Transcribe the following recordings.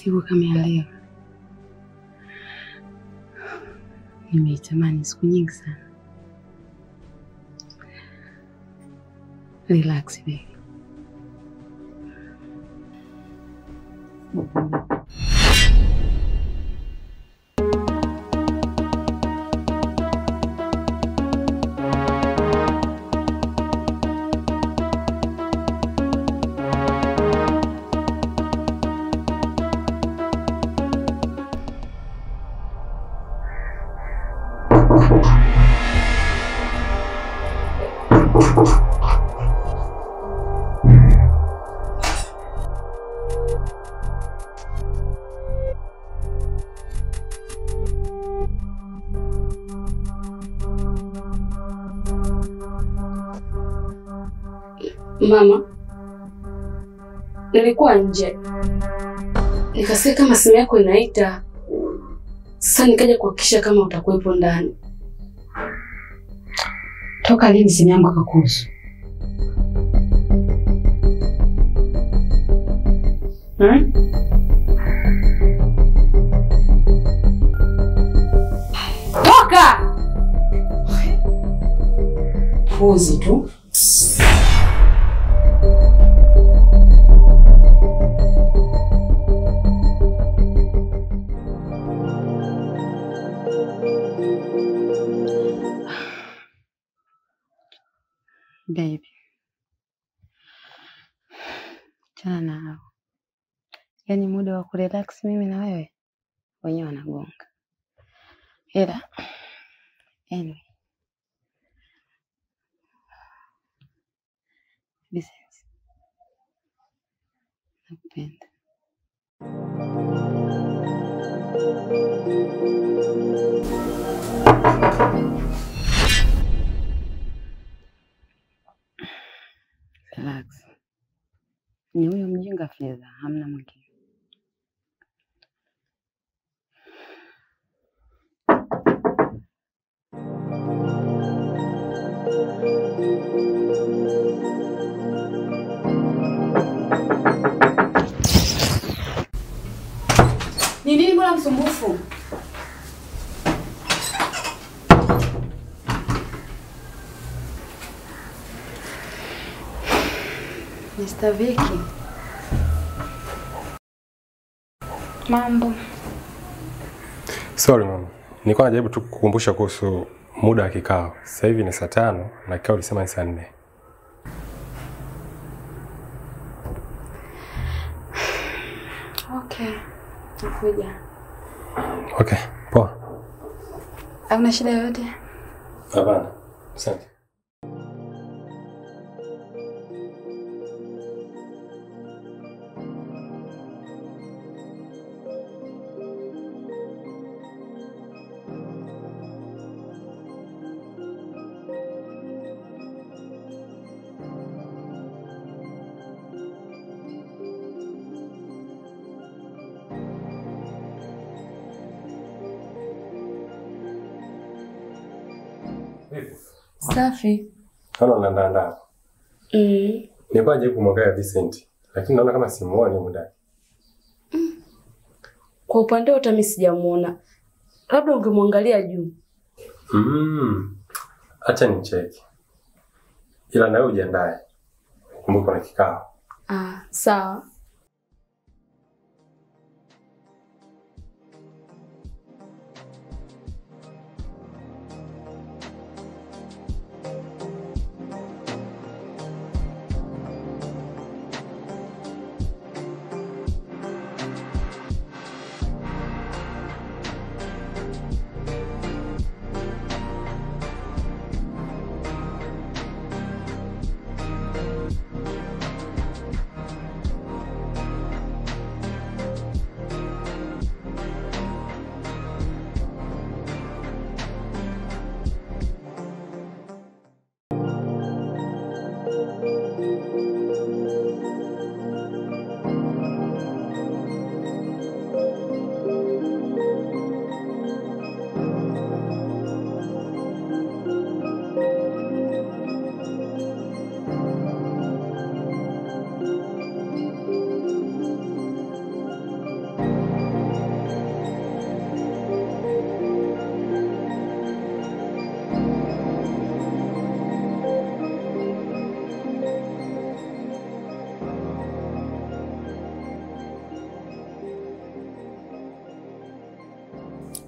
Siku kama ya leo nimeitamani siku nyingi sana. Relax baby. Mama, nilikuwa nje. Nikasikia kama simu yako inaita. Sasa nikaja kuhakikisha kama utakuwepo ndani. Toka lini simu yangu ikakuhusu? Toka! Puzi tu. Baby. Chana nao. Yaani muda wa kurelax mimi na wewe wenyewe wanagonga. Ila anyway. Besides. Nakupenda. Relax. Ni huyo mjinga Fedha, hamna mwingine. Ni nini mbona msumbufu? Mr. Vicky. Mambo. Sorry mama. Nilikuwa najaribu tu kukukumbusha kuhusu muda wa kikao. Sasa hivi ni saa 5 na kikao ulisema ni saa 4. Okay. Nakuja. Okay, poa. Hauna shida yoyote? Hapana. Asante. Safi. Kama unaandaa. Nilikuwa najaribu kumwangalia Vincent, lakini naona kama simuoni muda. Kwa upande wote mimi sijamuona. Labda ungemwangalia juu. Acha nicheki. Ila nawe ujiandae. Kumbuka na kikao. Sawa.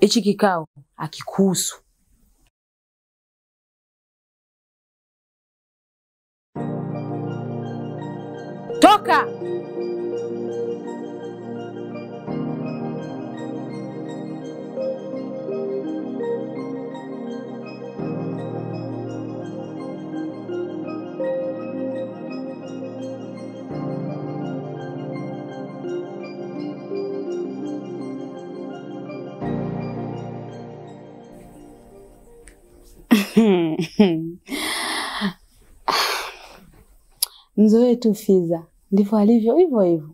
Hichi kikao akikuhusu. Toka! Mzoe tu Fiza, ndivyo alivyo hivyo hivyo.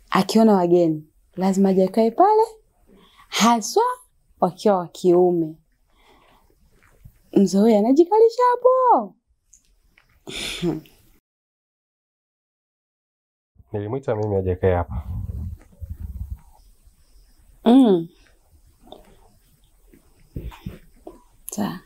Akiona wageni, lazima ajakae pale, haswa wakiwa wa kiume. Mzoe anajikalisha hapo. Nilimwita mimi ajakae hapa. Sawa.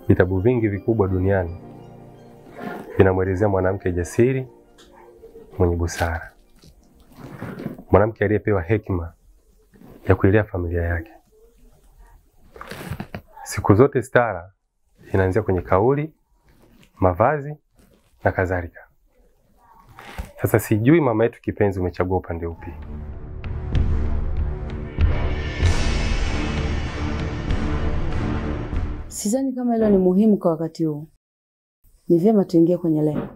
Vitabu vingi vikubwa duniani vinamwelezea mwanamke jasiri, mwenye busara. Mwanamke aliyepewa hekima ya kuilea familia yake. Siku zote stara inaanzia kwenye kauli, mavazi na kadhalika. Sasa sijui mama yetu kipenzi umechagua upande upi? Sidhani kama hilo ni muhimu kwa wakati huu. Ni vyema tuingie kwenye leo.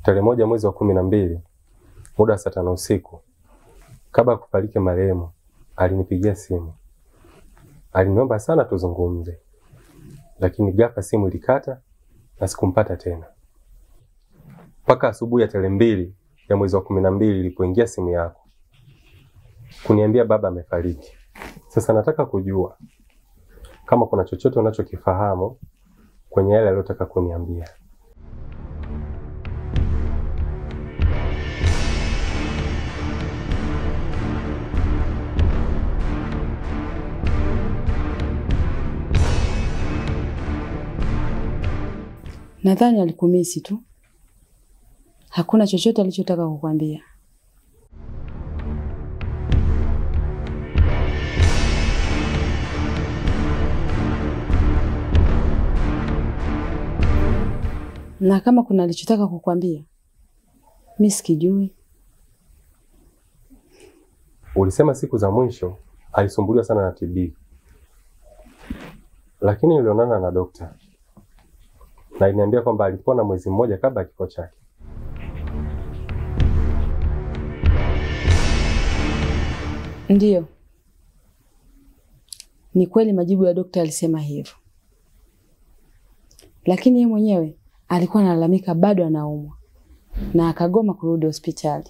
Tarehe 1 mwezi wa 12, muda saa 5 usiku, kabla ya kufariki marehemu, alinipigia simu. Aliniomba sana tuzungumze. Lakini ghafla simu ilikata na sikumpata tena. Mpaka asubuhi ya tarehe 2 ya mwezi wa 12 ilipoingia simu yako kuniambia baba amefariki. Sasa nataka kujua kama kuna chochote unachokifahamu kwenye yale aliyotaka kuniambia. Nadhani alikumisi tu. Hakuna chochote alichotaka kukwambia. Na kama kuna alichotaka kukwambia, mimi sikijui. Ulisema siku za mwisho alisumbuliwa sana na TB. Lakini nilionana na dokta na aliniambia kwamba alipona mwezi mmoja kabla ya kifo chake. Ndiyo. Ni kweli majibu ya dokta alisema hivyo. Lakini yeye mwenyewe alikuwa analalamika bado anaumwa na akagoma kurudi hospitali.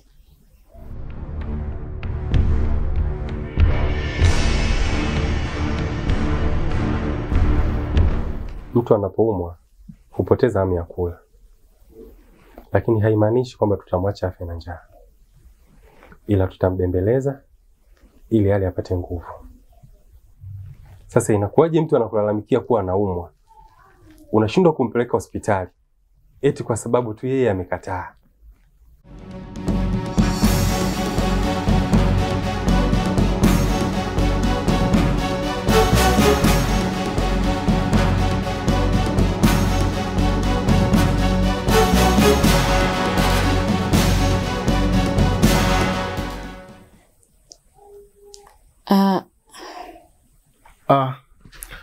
Mtu anapoumwa hupoteza hamu ya kula. Lakini haimaanishi kwamba tutamwacha afe na njaa. Ila tutambembeleza ili hali apate nguvu. Sasa inakuwaje mtu anakulalamikia kuwa anaumwa, unashindwa kumpeleka hospitali eti kwa sababu tu yeye amekataa?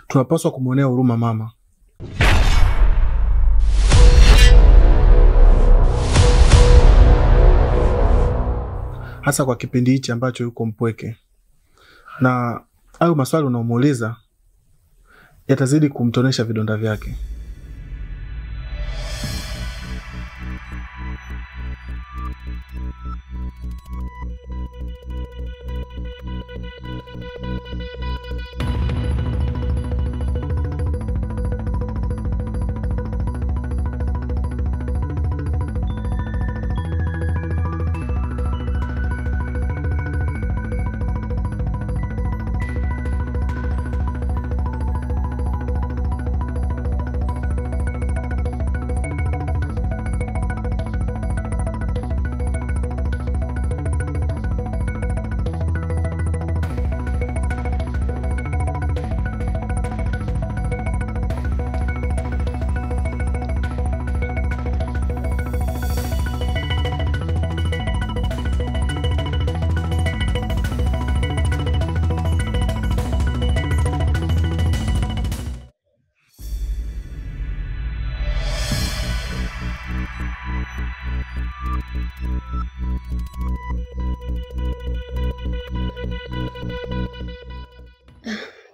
Tunapaswa kumwonea huruma mama. Hasa kwa kipindi hichi ambacho yuko mpweke. Na hayo maswali unaomuuliza yatazidi kumtonesha vidonda vyake.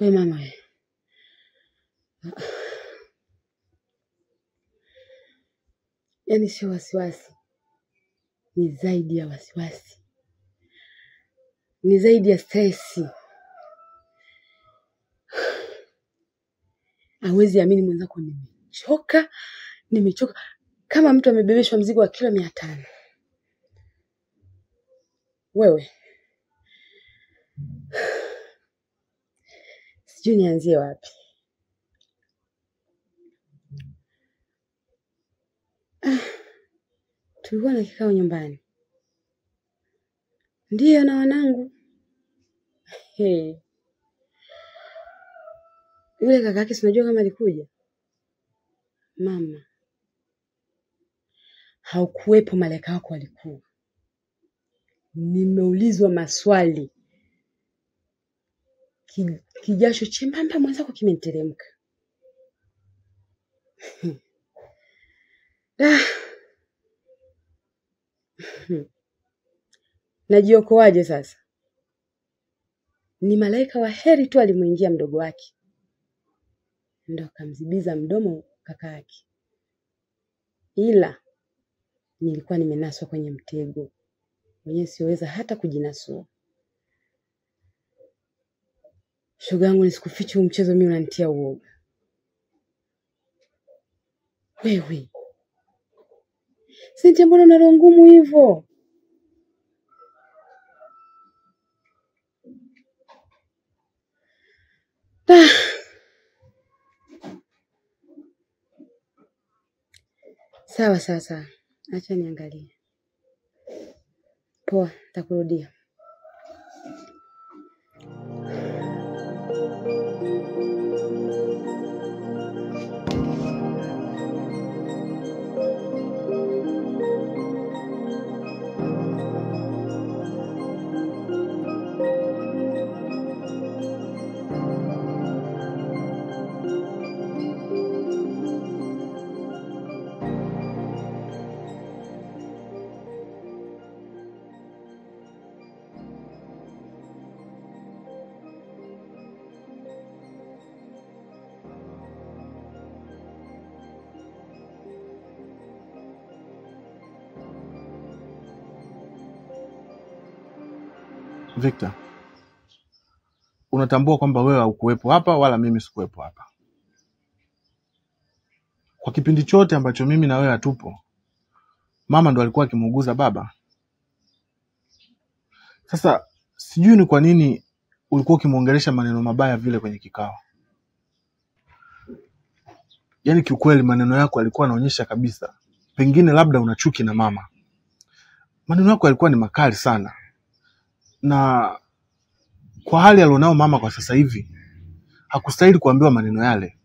We mama we. Yaani sio wasiwasi. Ni zaidi ya wasiwasi. Ni zaidi ya stress. Hawezi amini mwenzako nimechoka kama mtu amebebeshwa mzigo wa kilo 500. Wewe. Sijui nianzie wapi. Tulikuwa na kikao nyumbani. Ndiyo na wanangu. Yule kakake si unajua kama alikuja? Mama. Haukuwepo, malaika wako walikuwa. Nimeulizwa maswali. Kijasho chembamba mwenzako kimeniteremka. Najiokoaje sasa? Ni malaika wa heri tu alimuingia mdogo wake. Ndio akamzibiza mdomo kaka yake. Ila nilikuwa nimenaswa kwenye mtego. Mwenyewe siweza hata kujinasua. Shoga yangu, nisikufiche mchezo mimi unanitia uoga. Wewe. Sinti, mbona una roho ngumu hivyo? Sawa sasa. Acha niangalie. Poa, nitakurudia. Victor, unatambua kwamba wewe haukuwepo hapa wala mimi sikuwepo hapa. Kwa kipindi chote ambacho mimi na wewe hatupo, mama ndo alikuwa akimuuguza baba. Sasa sijui ni kwa nini ulikuwa ukimuongelesha maneno mabaya vile kwenye kikao. Yaani kiukweli maneno yako yalikuwa yanaonyesha kabisa pengine labda una chuki na mama. Maneno yako yalikuwa ni makali sana. Na kwa hali alionao mama kwa sasa hivi, hakustahili kuambiwa maneno yale.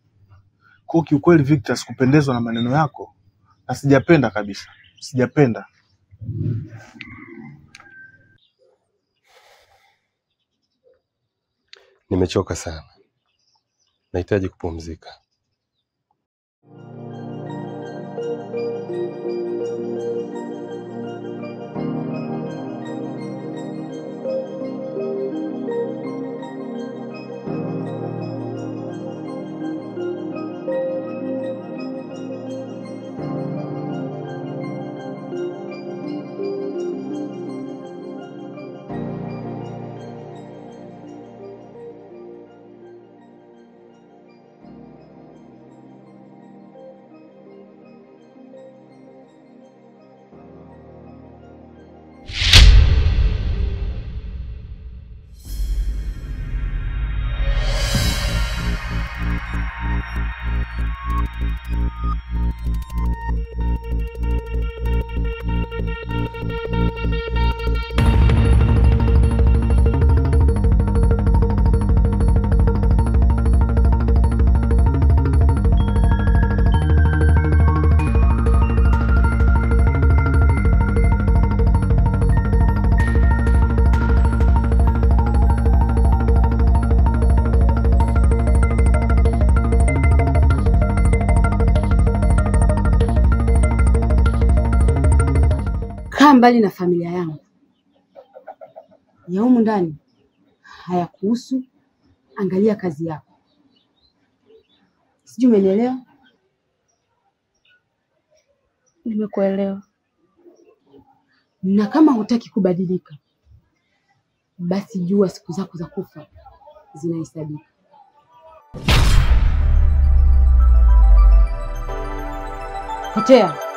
Kwa kiukweli Victor, sikupendezwa na maneno yako na sijapenda kabisa. Sijapenda. Nimechoka sana. Nahitaji kupumzika. Mbali na familia yangu ya humu ndani hayakuhusu angalia kazi yako. Sijui umenielewa? Nimekuelewa. Na kama hutaki kubadilika, basi jua siku zako za kufa zinahesabika. Potea.